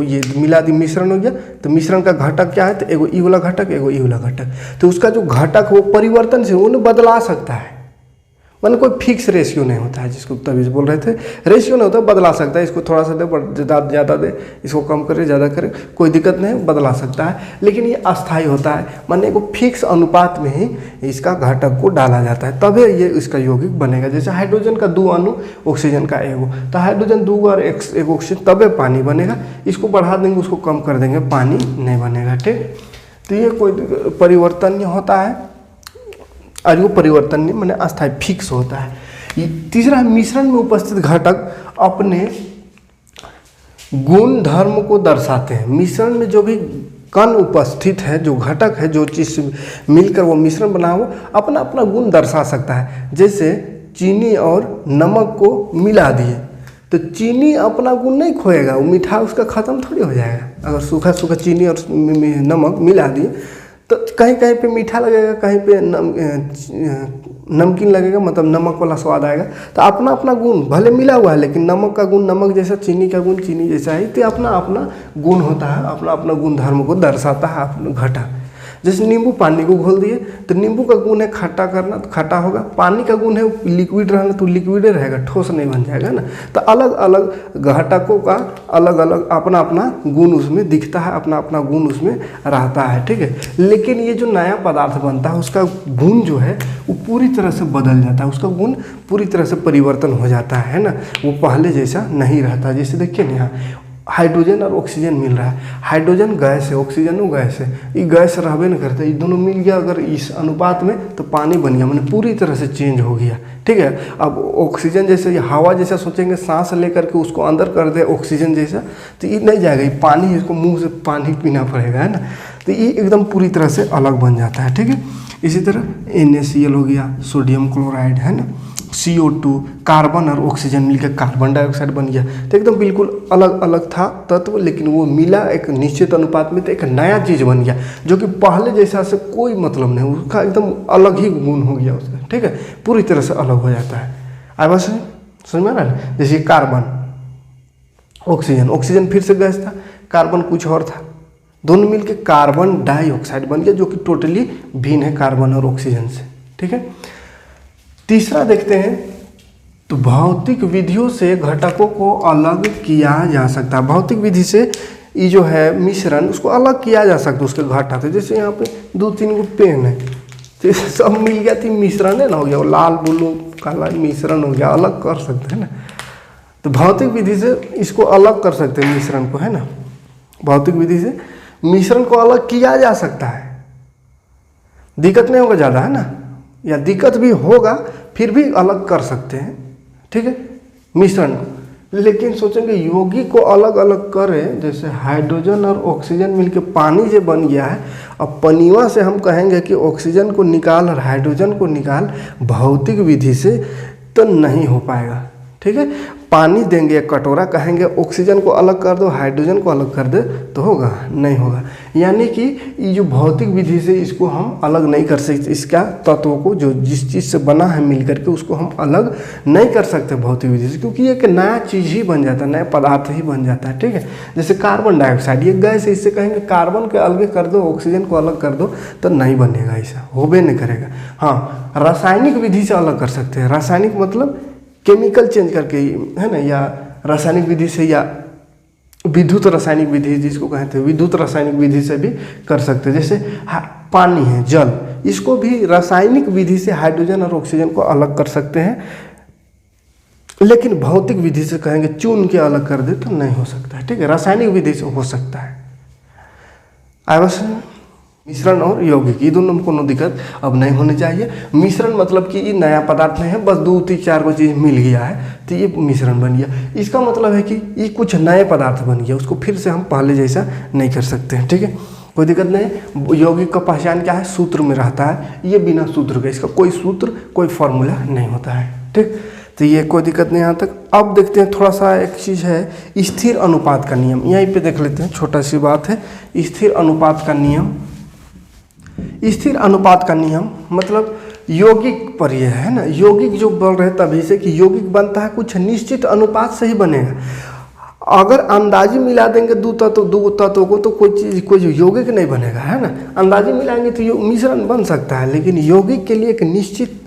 ये मिला दी मिश्रण हो गया, तो मिश्रण का घटक क्या है? तो एगो ई वाला घटक, एगो ई वाला घटक। तो उसका जो घटक वो परिवर्तन से उन्हें बदला सकता है, माने कोई फिक्स रेशियो नहीं होता है, जिसको तभी से बोल रहे थे रेशियो नहीं होता, बदला सकता है। इसको थोड़ा सा दे, ज़्यादा दे, इसको कम करे, ज़्यादा करे, कोई दिक्कत नहीं, बदला सकता है। लेकिन ये अस्थायी होता है, माने को फिक्स अनुपात में ही इसका घटक को डाला जाता है, तभी ये इसका यौगिक बनेगा। जैसे हाइड्रोजन का 2 अणु, ऑक्सीजन का एगो, तो हाइड्रोजन 2 और एक ऑक्सीजन, तबे पानी बनेगा। इसको बढ़ा देंगे, उसको कम कर देंगे, पानी नहीं बनेगा। ठीक, तो ये कोई परिवर्तनीय होता है, और वो परिवर्तन नहीं माने अस्थायी फिक्स होता है। तीसरा, मिश्रण में उपस्थित घटक अपने गुण धर्म को दर्शाते हैं। मिश्रण में जो भी कण उपस्थित है, जो घटक है, जो चीज़ मिलकर वो मिश्रण बना हो, अपना अपना गुण दर्शा सकता है। जैसे चीनी और नमक को मिला दिए तो चीनी अपना गुण नहीं खोएगा, वो मीठा उसका ख़त्म थोड़ी हो जाएगा। अगर सूखा सूखा चीनी और नमक मिला दिए तो कहीं कहीं पे मीठा लगेगा, कहीं पे नमकीन लगेगा, मतलब नमक वाला स्वाद आएगा। तो अपना अपना गुण भले मिला हुआ है, लेकिन नमक का गुण नमक जैसा, चीनी का गुण चीनी जैसा है। तो अपना अपना गुण होता है, अपना अपना गुण धर्म को दर्शाता है अपना घटक। जैसे नींबू पानी को घोल दिए तो नींबू का गुण है खट्टा करना, तो खट्टा होगा। पानी का गुण है लिक्विड रहना, तो लिक्विड रहेगा, ठोस नहीं बन जाएगा ना। तो अलग अलग घटकों का अलग अलग अपना अपना गुण उसमें दिखता है, अपना अपना गुण उसमें रहता है। ठीक है, लेकिन ये जो नया पदार्थ बनता है उसका गुण जो है वो पूरी तरह से बदल जाता है, उसका गुण पूरी तरह से परिवर्तन हो जाता है ना, वो पहले जैसा नहीं रहता। जैसे देखिए ना, यहाँ हाइड्रोजन और ऑक्सीजन मिल रहा है, हाइड्रोजन गैस है, ऑक्सीजन वो गैस है, ये गैस रहबे नहीं करता, ये दोनों मिल गया अगर इस अनुपात में तो पानी बन गया, मैंने पूरी तरह से चेंज हो गया। ठीक है, अब ऑक्सीजन जैसे ये हवा जैसा सोचेंगे, सांस लेकर के उसको अंदर कर दे ऑक्सीजन जैसा, तो ये नहीं जाएगा, ये पानी, इसको मुंह से पानी पीना पड़ेगा, है ना। तो ये एकदम पूरी तरह से अलग बन जाता है। ठीक है, इसी तरह NaCl हो गया, सोडियम क्लोराइड, है ना, CO2, कार्बन और ऑक्सीजन मिलकर कार्बन डाइऑक्साइड बन गया। तो एकदम बिल्कुल अलग अलग था तत्व, लेकिन वो मिला एक निश्चित अनुपात में, तो एक नया चीज़ बन गया जो कि पहले जैसा से कोई मतलब नहीं, उसका एकदम अलग ही गुण हो गया उसका। ठीक है, पूरी तरह से अलग हो जाता है। आई बस समझ में आ रहा है। जैसे कार्बन, ऑक्सीजन, ऑक्सीजन फिर से गैस था, कार्बन कुछ और था, दोनों मिलकर कार्बन डाइऑक्साइड बन गया, जो कि टोटली भिन्न है कार्बन और ऑक्सीजन से। ठीक है, तीसरा देखते हैं, तो भौतिक विधियों से घटकों को अलग किया जा सकता है। भौतिक विधि से ये जो है मिश्रण, उसको अलग किया जा सकता है उसके घटक। जैसे यहाँ पे 2-3 गो पेन है, तो सब मिल गया थी, मिश्रण है ना, हो गया, वो लाल ब्लू काला मिश्रण हो गया, अलग कर सकते हैं ना। तो भौतिक विधि से इसको अलग कर सकते हैं मिश्रण को, है ना। भौतिक विधि से मिश्रण को अलग किया जा सकता है, दिक्कत नहीं होगा ज़्यादा, है ना, या दिक्कत भी होगा फिर भी अलग कर सकते हैं। ठीक है, मिश्रण लेकिन सोचेंगे यौगिक को अलग अलग करें, जैसे हाइड्रोजन और ऑक्सीजन मिलके पानी जो बन गया है, अब पनीवा से हम कहेंगे कि ऑक्सीजन को निकाल और हाइड्रोजन को निकाल भौतिक विधि से, तो नहीं हो पाएगा। ठीक है, पानी देंगे एक कटोरा, कहेंगे ऑक्सीजन को अलग कर दो, हाइड्रोजन को अलग कर दे, तो होगा? नहीं होगा। यानी कि ये जो भौतिक विधि से इसको हम अलग नहीं कर सकते, इसका तत्वों को जो जिस चीज़ से बना है मिल करके उसको हम अलग नहीं कर सकते भौतिक विधि से, क्योंकि एक नया चीज़ ही बन जाता है, नया पदार्थ ही बन जाता है। ठीक है, जैसे कार्बन डाइऑक्साइड, ये गैस है, इससे कहेंगे कार्बन के अलग कर दो, ऑक्सीजन को अलग कर दो, तो नहीं बनेगा, ऐसा होबे नहीं करेगा। हाँ, रासायनिक विधि से अलग कर सकते हैं। रासायनिक मतलब केमिकल चेंज करके, है ना, या रासायनिक विधि से, या विद्युत रासायनिक विधि जिसको कहते हैं, विद्युत रासायनिक विधि से भी कर सकते हैं। जैसे पानी है, जल, इसको भी रासायनिक विधि से हाइड्रोजन और ऑक्सीजन को अलग कर सकते हैं, लेकिन भौतिक विधि से कहेंगे चून के अलग कर दे तो नहीं हो सकता है। ठीक है, रासायनिक विधि से हो सकता है। आवश्यक मिश्रण और यौगिक, ये दोनों में कोनो दिक्कत अब नहीं होनी चाहिए। मिश्रण मतलब कि ये नया पदार्थ नहीं है, बस 2-3-4 को चीज़ मिल गया है तो ये मिश्रण बन गया। इसका मतलब है कि ये कुछ नए पदार्थ बन गया, उसको फिर से हम पहले जैसा नहीं कर सकते हैं। ठीक है, कोई दिक्कत नहीं। यौगिक का पहचान क्या है? सूत्र में रहता है, ये बिना सूत्र का, इसका कोई सूत्र कोई फॉर्मूला नहीं होता है। ठीक, तो ये कोई दिक्कत नहीं यहाँ तक। अब देखते हैं थोड़ा सा एक चीज़ है, स्थिर अनुपात का नियम, यहीं पे देख लेते हैं, छोटा सी बात है। स्थिर अनुपात का नियम, स्थिर अनुपात का नियम मतलब यौगिक पर यह है ना, यौगिक जो बोल रहे तभी से कि यौगिक बनता है कुछ निश्चित अनुपात से ही बनेगा। अगर अंदाजी मिला देंगे दो तत्वों को तो कोई यौगिक नहीं बनेगा, है ना। अंदाजी मिलाएंगे तो मिश्रण बन सकता है, लेकिन यौगिक के लिए एक निश्चित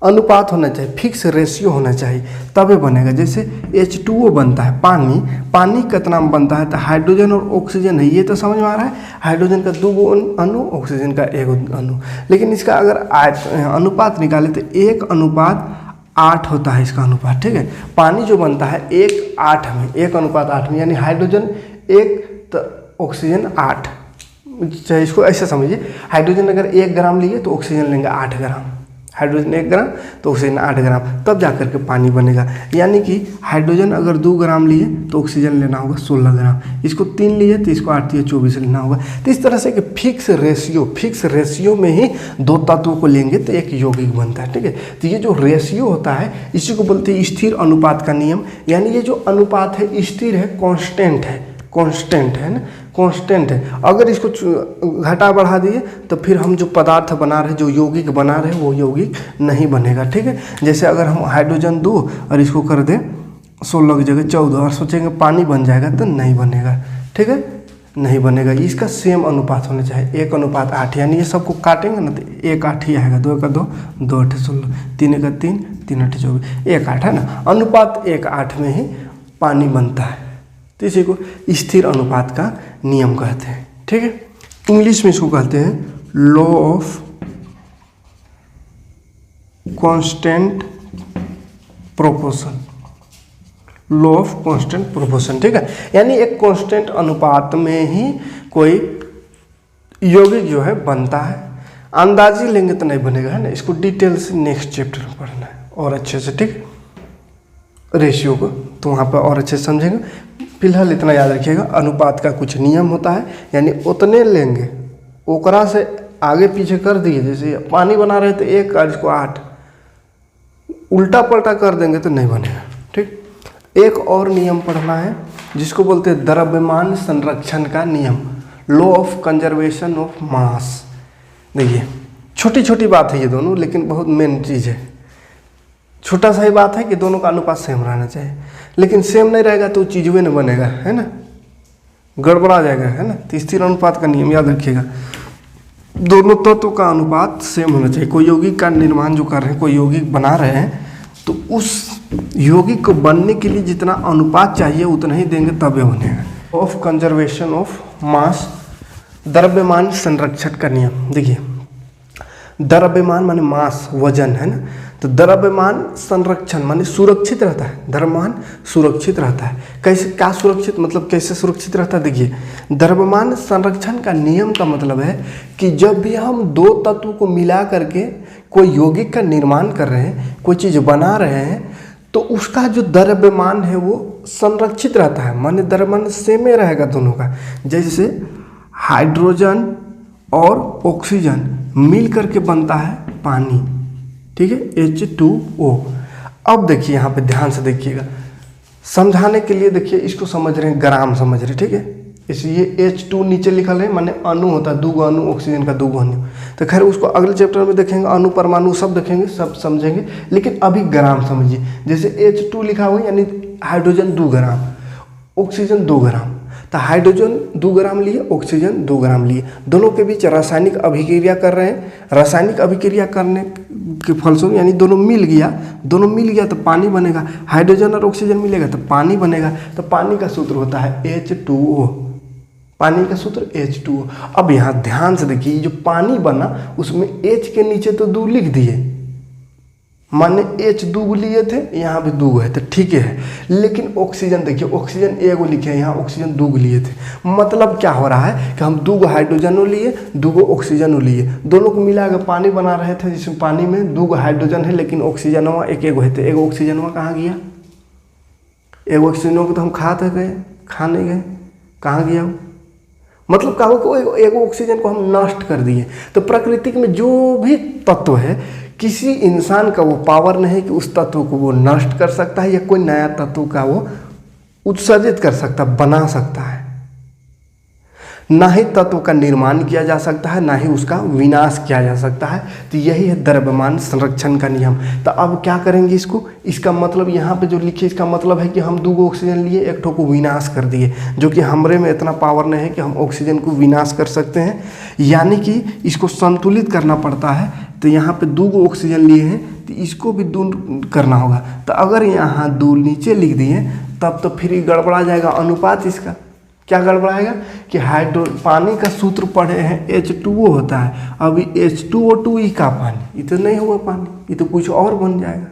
अनुपात होना चाहिए, फिक्स रेशियो होना चाहिए, तभी बनेगा। जैसे H2O बनता है, पानी कितना में बनता है? तो हाइड्रोजन और ऑक्सीजन है, ये तो समझ में आ रहा है। हाइड्रोजन का 2 अणु, ऑक्सीजन का 1 अणु, लेकिन इसका अगर अनुपात निकाले तो 1:8 होता है इसका अनुपात। ठीक है, पानी जो बनता है 1:8 में, 1:8 में, यानी हाइड्रोजन 1 तो ऑक्सीजन 8। चाहे इसको ऐसे समझिए, हाइड्रोजन अगर 1 ग्राम लिए तो ऑक्सीजन लेंगे 8 ग्राम, हाइड्रोजन 1 ग्राम तो ऑक्सीजन 8 ग्राम, तब जाकर के पानी बनेगा। यानी कि हाइड्रोजन अगर 2 ग्राम लिए तो ऑक्सीजन लेना होगा 16 ग्राम, इसको 3 लिए तो इसको 8 या 24 लेना होगा। तो इस तरह से कि फिक्स रेशियो में ही 2 तत्वों को लेंगे तो एक यौगिक बनता है। ठीक है, तो ये जो रेशियो होता है इसी को बोलते हैं स्थिर अनुपात का नियम। यानी ये जो अनुपात है स्थिर है, कांस्टेंट है ना, कांस्टेंट है। अगर इसको घटा बढ़ा दिए तो फिर हम जो पदार्थ बना रहे, जो यौगिक बना रहे, वो यौगिक नहीं बनेगा। ठीक है, जैसे अगर हम हाइड्रोजन 2 और इसको कर दें 16 की जगह 14 और सोचेंगे पानी बन जाएगा तो नहीं बनेगा। ठीक है, नहीं बनेगा। इसका सेम अनुपात होना चाहिए, 1:8। यानी ये सबको काटेंगे ना तो 1:8 ही आएगा। 2 का 2, 2 × 16, 3 का 3, 3 × 24, 1:8 है ना। अनुपात 1:8 में ही पानी बनता है, तो इसी को स्थिर अनुपात का नियम कहते हैं। ठीक है, इंग्लिश में इसको कहते हैं law of constant proportion, law of constant proportion. ठीक है, यानी एक कांस्टेंट अनुपात में ही कोई यौगिक जो है बनता है। अंदाजी लेंगे तो नहीं बनेगा, है ना। इसको डिटेल से नेक्स्ट चैप्टर में पढ़ना है और अच्छे से। ठीक, रेशियो को तो वहाँ पर और अच्छे से समझेंगे। फिलहाल इतना याद रखिएगा, अनुपात का कुछ नियम होता है, यानी उतने लेंगे, ओकरा से आगे पीछे कर दिए। जैसे पानी बना रहे तो 1 और इसको 8, उल्टा पलटा कर देंगे तो नहीं बनेगा। ठीक, एक और नियम पढ़ना है जिसको बोलते हैं द्रव्यमान संरक्षण का नियम, law of conservation of mass. देखिए छोटी छोटी बात है ये दोनों, लेकिन बहुत मेन चीज़ है। छोटा सा ही बात है कि दोनों का अनुपात सेम रहना चाहिए, लेकिन सेम नहीं रहेगा तो चीज़ वे नहीं बनेगा, है ना, गड़बड़ा जाएगा, है ना। तो स्थिर अनुपात का नियम याद रखिएगा, दोनों तत्वों का अनुपात सेम होना चाहिए। कोई यौगिक का निर्माण जो कर रहे हैं, कोई यौगिक बना रहे हैं, तो उस यौगिक को बनने के लिए जितना अनुपात चाहिए उतना ही देंगे तब बनेगा। ऑफ कंजर्वेशन ऑफ मास, द्रव्यमान संरक्षण का नियम। देखिए द्रव्यमान माने मास, वजन, है ना। तो द्रव्यमान संरक्षण माने सुरक्षित रहता है, द्रव्यमान सुरक्षित रहता है। कैसे, क्या सुरक्षित मतलब कैसे सुरक्षित रहता है? देखिए द्रव्यमान संरक्षण का नियम का मतलब है कि जब भी हम 2 तत्वों को मिला करके कोई यौगिक का निर्माण कर रहे हैं, कोई चीज़ बना रहे हैं, तो उसका जो द्रव्यमान है वो संरक्षित रहता है, माने द्रव्यमान सेम ही रहेगा दोनों का। जैसे हाइड्रोजन और ऑक्सीजन मिल करके बनता है पानी, ठीक है, H2O। अब देखिए यहाँ पे ध्यान से देखिएगा, समझाने के लिए देखिए, इसको समझ रहे हैं, ग्राम समझ रहे हैं, ठीक है। इसलिए H2 नीचे लिखल है, माने अणु होता है, 2 अणु, ऑक्सीजन का 2 अणु। तो खैर उसको अगले चैप्टर में देखेंगे, अणु परमाणु सब देखेंगे, सब समझेंगे, लेकिन अभी ग्राम समझिए। जैसे H2 लिखा हुआ है यानी हाइड्रोजन 2 ग्राम, ऑक्सीजन 2 ग्राम। तो हाइड्रोजन 2 ग्राम लिए, ऑक्सीजन 2 ग्राम लिए, दोनों के बीच रासायनिक अभिक्रिया कर रहे हैं। रासायनिक अभिक्रिया करने के फलस्वरूप यानी दोनों मिल गया तो पानी बनेगा। हाइड्रोजन और ऑक्सीजन मिलेगा तो पानी बनेगा। तो पानी का सूत्र होता है H2O, पानी का सूत्र H2O। अब यहाँ ध्यान से देखिए, जो पानी बना उसमें H के नीचे तो 2 लिख दिए, माने H 2 लिए थे, यहाँ भी 2 है, तो ठीक है। लेकिन ऑक्सीजन देखिए, ऑक्सीजन 1 लिखे हैं, यहाँ ऑक्सीजन 2 लिए थे। मतलब क्या हो रहा है कि हम 2 हाइड्रोजन लिए, 2 ऑक्सीजन लिए, दोनों को मिला के पानी बना रहे थे, जिसमें पानी में 2 हाइड्रोजन है लेकिन ऑक्सीजन एक है। तो एक ऑक्सीजन कहाँ गया? एक ऑक्सीजन को तो हम खा नहीं गए, कहाँ गया वो? मतलब क्या हो, एक ऑक्सीजन को हम नष्ट कर दिए। तो प्रकृति में जो भी तत्व है, किसी इंसान का वो पावर नहीं है कि उस तत्व को वो नष्ट कर सकता है या कोई नया तत्व का वो उत्सर्जित कर सकता, बना सकता है। ना ही तत्व का निर्माण किया जा सकता है, ना ही उसका विनाश किया जा सकता है। तो यही है द्रव्यमान संरक्षण का नियम। तो अब क्या करेंगे इसको, इसका मतलब यहाँ पे जो लिखे, इसका मतलब है कि हम 2 ऑक्सीजन लिए, एक ठो को विनाश कर दिए, जो कि हमरे में इतना पावर नहीं है कि हम ऑक्सीजन को विनाश कर सकते हैं, यानी कि इसको संतुलित करना पड़ता है। तो यहाँ पे 2 ऑक्सीजन लिए हैं तो इसको भी 2 करना होगा। तो अगर यहाँ 2 नीचे लिख दिए तब तो फिर गड़बड़ा जाएगा अनुपात। इसका क्या गड़बड़ाएगा कि पानी का सूत्र पढ़े हैं H2O होता है, अभी H2O2 ही का पानी, ये तो नहीं हुआ पानी, ये तो कुछ और बन जाएगा।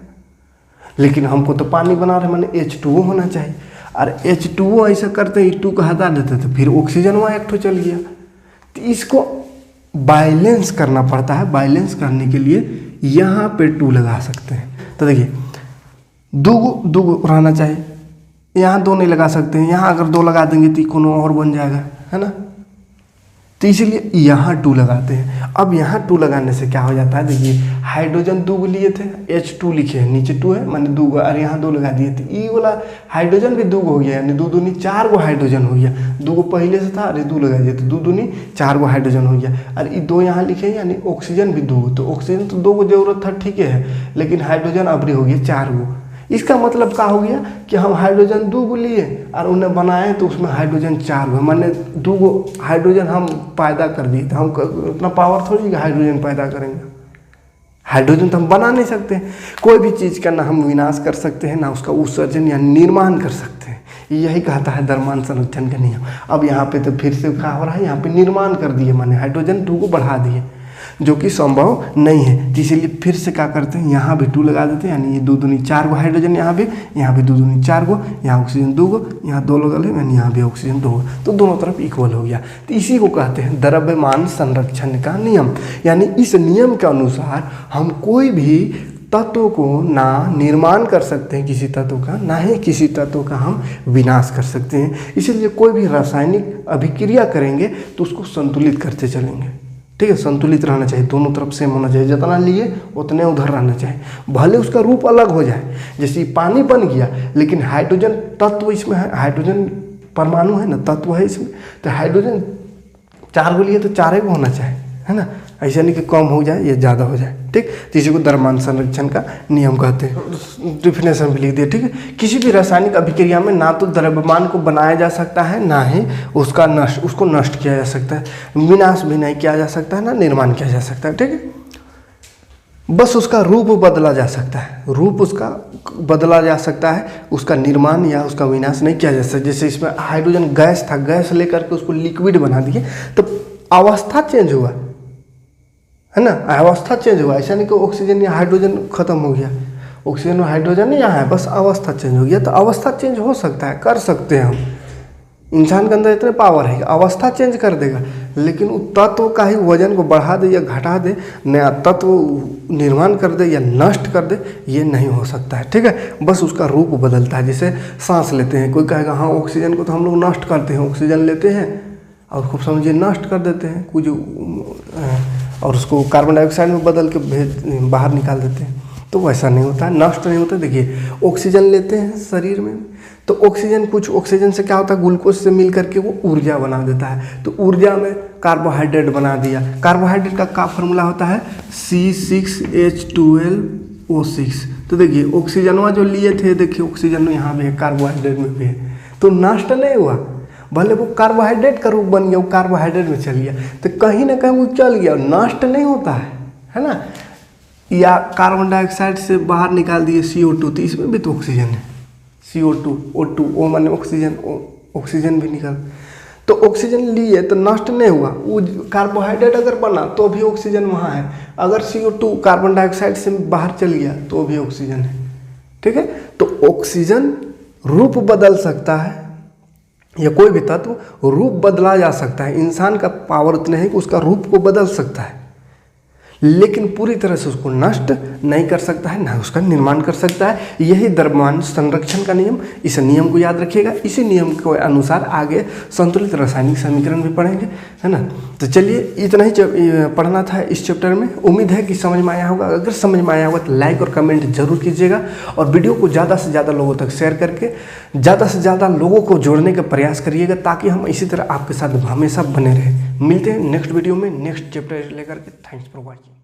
लेकिन हमको तो पानी बना रहे, माने H2O होना चाहिए। और H2O ऐसा करते ही 2 को हटा देते तो फिर ऑक्सीजन वहाँ एक ठो चल गया। तो इसको बैलेंस करना पड़ता है। बैलेंस करने के लिए यहाँ पे 2 लगा सकते हैं। तो देखिए 2 रहना चाहिए, यहाँ 2 नहीं लगा सकते हैं, यहाँ अगर 2 लगा देंगे तो कोनो और बन जाएगा, है ना। तो इसीलिए यहाँ 2 लगाते हैं। अब यहाँ 2 लगाने से क्या हो जाता है, देखिए हाइड्रोजन 2 लिए थे, H2 लिखे हैं, नीचे 2 है, माने 2, और यहाँ 2 लगा दिए तो ये वाला हाइड्रोजन भी 2 हो गया, यानी 2 दूनी 4 हाइड्रोजन हो गया। 2 पहले से था, अरे 2 लगा दिए तो 2 दूनी 4 हाइड्रोजन हो गया। और ये 2 यहाँ लिखे यानी ऑक्सीजन भी 2, तो ऑक्सीजन तो 2 को जरूरत था, ठीक है, लेकिन हाइड्रोजन अबरी हो गया 4। इसका मतलब क्या हो गया कि हम हाइड्रोजन 2 लिए और उन्हें बनाए तो उसमें हाइड्रोजन 4 हुए, माने 2 हाइड्रोजन हम पैदा कर दिए। तो हम उतना पावर थोड़ी हाइड्रोजन पैदा करेंगे, हाइड्रोजन तो हम बना नहीं सकते। कोई भी चीज़ का ना हम विनाश कर सकते हैं, ना उसका उत्सर्जन या निर्माण कर सकते हैं। यही कहता है द्रव्यमान संरक्षण का नियम। अब यहाँ पे तो फिर से क्या हो रहा है, यहाँ पे निर्माण कर दिए, माने हाइड्रोजन 2 को बढ़ा दिए, जो कि संभव नहीं है। तो इसीलिए फिर से क्या करते हैं, यहाँ भी 2 लगा देते हैं, यानी ये 2 दूनी 4 हाइड्रोजन, यहाँ भी 2 दूनी 4, यहाँ ऑक्सीजन 2, यहाँ 2 लगा ले, यानी यहाँ भी ऑक्सीजन 2, तो दोनों तरफ इक्वल हो गया। तो इसी को कहते हैं द्रव्यमान संरक्षण का नियम। यानी इस नियम के अनुसार हम कोई भी तत्व को ना निर्माण कर सकते हैं किसी तत्व का, ना ही किसी तत्व का हम विनाश कर सकते हैं। इसीलिए कोई भी रासायनिक अभिक्रिया करेंगे तो उसको संतुलित करते चलेंगे, ठीक है। संतुलित रहना चाहिए, दोनों तरफ सेम होना चाहिए, जितना लिए उतने उधर रहना चाहिए। भले उसका रूप अलग हो जाए, जैसे पानी बन गया लेकिन हाइड्रोजन तत्व इसमें है, हाइड्रोजन परमाणु है ना, तत्व है इसमें, तो हाइड्रोजन 4 को लिए तो 4 को होना चाहिए, है ना। ऐसा नहीं कि कम हो जाए या ज़्यादा हो जाए, ठीक। तो इसी को द्रव्यमान संरक्षण का नियम कहते हैं। डिफिनेशन भी लिख दिया, ठीक है। किसी भी रासायनिक अभिक्रिया में ना तो द्रव्यमान को बनाया जा सकता है, ना ही उसको नष्ट किया जा सकता है, विनाश भी नहीं किया जा सकता है, ना निर्माण किया जा सकता है, ठीक है। बस उसका रूप बदला जा सकता है, रूप उसका बदला जा सकता है, उसका निर्माण या उसका विनाश नहीं किया जा सकता। जैसे इसमें हाइड्रोजन गैस था, गैस लेकर के उसको लिक्विड बना दिए तो अवस्था चेंज हुआ, है ना, अवस्था चेंज हुआ। ऐसा नहीं कि ऑक्सीजन या हाइड्रोजन खत्म हो गया, ऑक्सीजन और हाइड्रोजन यहाँ है, बस अवस्था चेंज हो गया। तो अवस्था चेंज हो सकता है, कर सकते हैं हम, इंसान के अंदर इतने पावर है कि अवस्था चेंज कर देगा। लेकिन वो तत्व का ही वजन को बढ़ा दे या घटा दे, नया तत्व निर्माण कर दे या नष्ट कर दे, ये नहीं हो सकता है। ठीक है, बस उसका रूप बदलता है। जैसे सांस लेते हैं, कोई कहेगा हाँ ऑक्सीजन को तो हम लोग नष्ट करते हैं, ऑक्सीजन लेते हैं और खूब समझिए नष्ट कर देते हैं कुछ, और उसको कार्बन डाइऑक्साइड में बदल के बाहर निकाल देते हैं। तो वैसा नहीं होता है, नष्ट नहीं होता। देखिए ऑक्सीजन लेते हैं शरीर में, तो ऑक्सीजन, कुछ ऑक्सीजन से क्या होता है, ग्लूकोज से मिल करके वो ऊर्जा बना देता है। तो ऊर्जा में कार्बोहाइड्रेट बना दिया। कार्बोहाइड्रेट का क्या फार्मूला होता है, C6H12O6। तो देखिए ऑक्सीजनवा जो लिए थे, देखिए ऑक्सीजन यहाँ भी है, कार्बोहाइड्रेट में भी है, तो नष्ट नहीं हुआ। भले वो कार्बोहाइड्रेट का रूप बन गया, वो कार्बोहाइड्रेट में चल गया, तो कहीं ना कहीं वो चल गया, नष्ट नहीं होता है ना। या कार्बन डाइऑक्साइड से बाहर निकाल दिए CO2, तो इसमें भी तो ऑक्सीजन है, CO2, O2, O माने ऑक्सीजन, ऑक्सीजन भी निकल, तो ऑक्सीजन लिए तो नष्ट नहीं हुआ। वो कार्बोहाइड्रेट अगर बना तो भी ऑक्सीजन वहाँ है, अगर CO2 कार्बन डाइऑक्साइड से बाहर चल गया तो भी ऑक्सीजन है। ठीक है, तो ऑक्सीजन रूप बदल सकता है, या कोई भी तत्व रूप बदला जा सकता है। इंसान का पावर इतना है कि उसका रूप को बदल सकता है, लेकिन पूरी तरह से उसको नष्ट नहीं कर सकता है, ना उसका निर्माण कर सकता है। यही द्रव्यमान संरक्षण का नियम, इस नियम को याद रखिएगा। इसी नियम के अनुसार आगे संतुलित रासायनिक समीकरण भी पढ़ेंगे, है ना। तो चलिए इतना ही पढ़ना था इस चैप्टर में। उम्मीद है कि समझ में आया होगा। अगर समझ में आया होगा तो लाइक और कमेंट जरूर कीजिएगा, और वीडियो को ज़्यादा से ज़्यादा लोगों तक शेयर करके ज़्यादा से ज़्यादा लोगों को जोड़ने का प्रयास करिएगा, ताकि हम इसी तरह आपके साथ हमेशा बने रहें। मिलते हैं नेक्स्ट वीडियो में नेक्स्ट चैप्टर लेकर के। Thanks for watching.